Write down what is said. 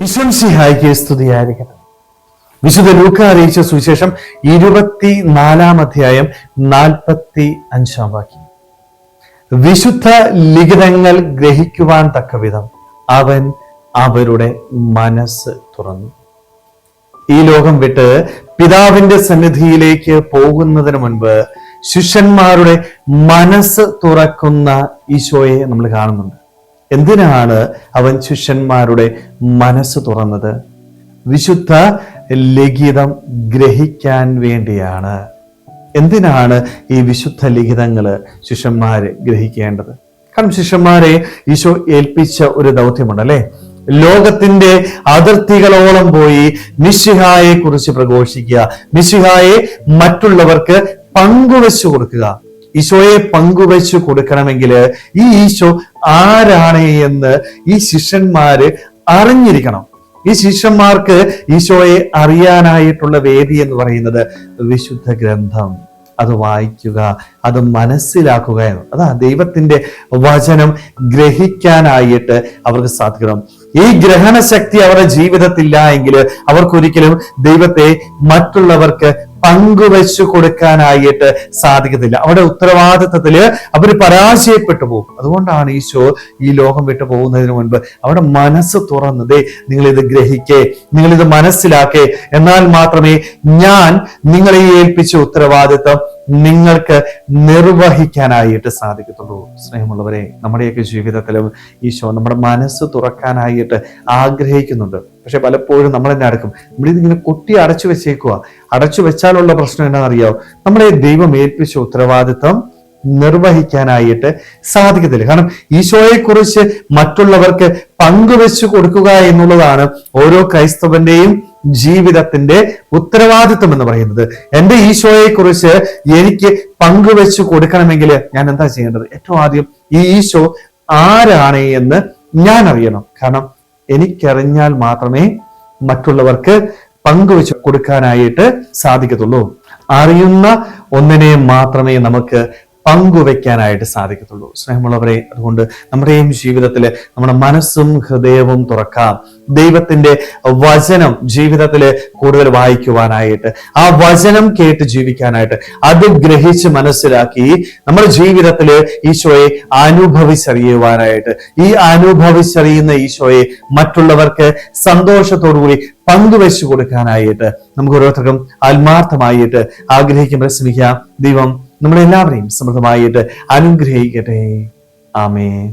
ഈശ്വംസിഹായിക്ക് സ്തുതിയായിരിക്കട്ടെ. വിശുദ്ധ ലൂക്ക അറിയിച്ച സുവിശേഷം 24 അധ്യായം 45 വാക്യം. വിശുദ്ധ ലിഖിതങ്ങൾ ഗ്രഹിക്കുവാൻ തക്കവിധം അവൻ അവരുടെ മനസ്സ് തുറന്നു. ഈ ലോകം വിട്ട് പിതാവിന്റെ സന്നിധിയിലേക്ക് പോകുന്നതിന് മുൻപ് ശിഷ്യന്മാരുടെ മനസ്സ് തുറക്കുന്ന ഈശോയെ നമ്മൾ കാണുന്നുണ്ട്. എന്തിനാണ് അവൻ ശിഷ്യന്മാരുടെ മനസ്സ് തുറന്നത്? വിശുദ്ധ ലിഖിതം ഗ്രഹിക്കാൻ വേണ്ടിയാണ്. എന്തിനാണ് ഈ വിശുദ്ധ ലിഖിതങ്ങള് ശിഷ്യന്മാര് ഗ്രഹിക്കേണ്ടത്? കാരണം ശിഷ്യന്മാരെ ഈശോ ഏൽപ്പിച്ച ഒരു ദൗത്യമുണ്ട്, അല്ലെ? ലോകത്തിന്റെ അതിർത്തികളോളം പോയി മിശിഹായെ കുറിച്ച് പ്രഘോഷിക്കുക, മിശിഹായെ മറ്റുള്ളവർക്ക് പങ്കുവെച്ചു കൊടുക്കുക. ഈശോയെ പങ്കുവെച്ചു കൊടുക്കണമെങ്കിൽ ഈ ഈശോ ആരാണ് എന്ന് ഈ ശിഷ്യന്മാര് അറിഞ്ഞിരിക്കണം. ഈ ശിഷ്യന്മാർക്ക് ഈശോയെ അറിയാനായിട്ടുള്ള വേദി എന്ന് പറയുന്നത് വിശുദ്ധ ഗ്രന്ഥം. അത് വായിക്കുക, അത് മനസ്സിലാക്കുക എന്ന്. അതാ ദൈവത്തിന്റെ വചനം ഗ്രഹിക്കാനായിട്ട് അവർക്ക് സാധിക്കണം. ഈ ഗ്രഹണ ശക്തി അവരുടെ ജീവിതത്തില്ല എങ്കിൽ അവർക്കൊരിക്കലും ദൈവത്തെ മറ്റുള്ളവർക്ക് പങ്കുവെച്ചു കൊടുക്കാനായിട്ട് സാധിക്കത്തില്ല. അവരുടെ ഉത്തരവാദിത്വത്തില് അവർ പരാജയപ്പെട്ടു പോകും. അതുകൊണ്ടാണ് ഈശോ ഈ ലോകം വിട്ടു പോകുന്നതിന് മുൻപ് അവരുടെ മനസ്സ് തുറന്നതേ, നിങ്ങളിത് ഗ്രഹിക്കേ, നിങ്ങളിത് മനസ്സിലാക്കേ, എന്നാൽ മാത്രമേ ഞാൻ നിങ്ങളെ ഏൽപ്പിച്ച ഉത്തരവാദിത്വം നിങ്ങൾക്ക് നിർവഹിക്കാനായിട്ട് സാധിക്കത്തുള്ളൂ. സ്നേഹമുള്ളവരെ, നമ്മുടെയൊക്കെ ജീവിതത്തിലും ഈശോ നമ്മുടെ മനസ്സ് തുറക്കാനായിട്ട് ആഗ്രഹിക്കുന്നുണ്ട്. പക്ഷെ പലപ്പോഴും നമ്മൾ തന്നെ അടക്കും, നമ്മളിതിങ്ങനെ കൊട്ടി അടച്ചു വെച്ചേക്കുക. അടച്ചു വെച്ചാലുള്ള പ്രശ്നം എന്താണെന്നറിയാമോ? നമ്മളെ ദൈവം ഏൽപ്പിച്ച ഉത്തരവാദിത്വം നിർവഹിക്കാനായിട്ട് സാധിക്കത്തില്ല. കാരണം ഈശോയെ കുറിച്ച് മറ്റുള്ളവർക്ക് പങ്കുവെച്ചു കൊടുക്കുക എന്നുള്ളതാണ് ഓരോ ക്രൈസ്തവന്റെയും ജീവിതത്തിന്റെ ഉത്തരവാദിത്വം എന്ന് പറയുന്നത്. എന്റെ ഈശോയെ കുറിച്ച് എനിക്ക് പങ്കുവെച്ചു കൊടുക്കണമെങ്കിൽ ഞാൻ എന്താ ചെയ്യേണ്ടത്? ഏറ്റവും ആദ്യം ഈ ഈശോ ആരാണ് എന്ന് ഞാൻ അറിയണം. കാരണം എനിക്കറിഞ്ഞാൽ മാത്രമേ മറ്റുള്ളവർക്ക് പങ്കുവെച്ച് കൊടുക്കാനായിട്ട് സാധിക്കത്തുള്ളൂ. അറിയുന്ന ഒന്നിനെ മാത്രമേ നമുക്ക് പങ്കുവെക്കാനായിട്ട് സാധിക്കത്തുള്ളൂ. സ്നേഹമുള്ളവരെ, അതുകൊണ്ട് നമ്മുടെയും ജീവിതത്തിൽ നമ്മുടെ മനസ്സും ഹൃദയവും തുറക്കാം. ദൈവത്തിന്റെ വചനം ജീവിതത്തിൽ കൂടുതൽ വായിക്കുവാനായിട്ട്, ആ വചനം കേട്ട് ജീവിക്കാനായിട്ട്, അത് ഗ്രഹിച്ച് മനസ്സിലാക്കി നമ്മുടെ ജീവിതത്തിൽ ഈശോയെ അനുഭവിച്ചറിയുവാനായിട്ട്, ഈ അനുഭവിച്ചറിയുന്ന ഈശോയെ മറ്റുള്ളവർക്ക് സന്തോഷത്തോടുകൂടി പങ്കുവെച്ചു കൊടുക്കാനായിട്ട് നമുക്ക് ഓരോരുത്തർക്കും ആത്മാർത്ഥമായിട്ട് ആഗ്രഹിക്കുമ്പോൾ ശ്രമിക്കാം. ദൈവം നമ്മളെല്ലാവരെയും സമൃദ്ധമായിട്ട് അനുഗ്രഹിക്കട്ടെ. ആമേൻ.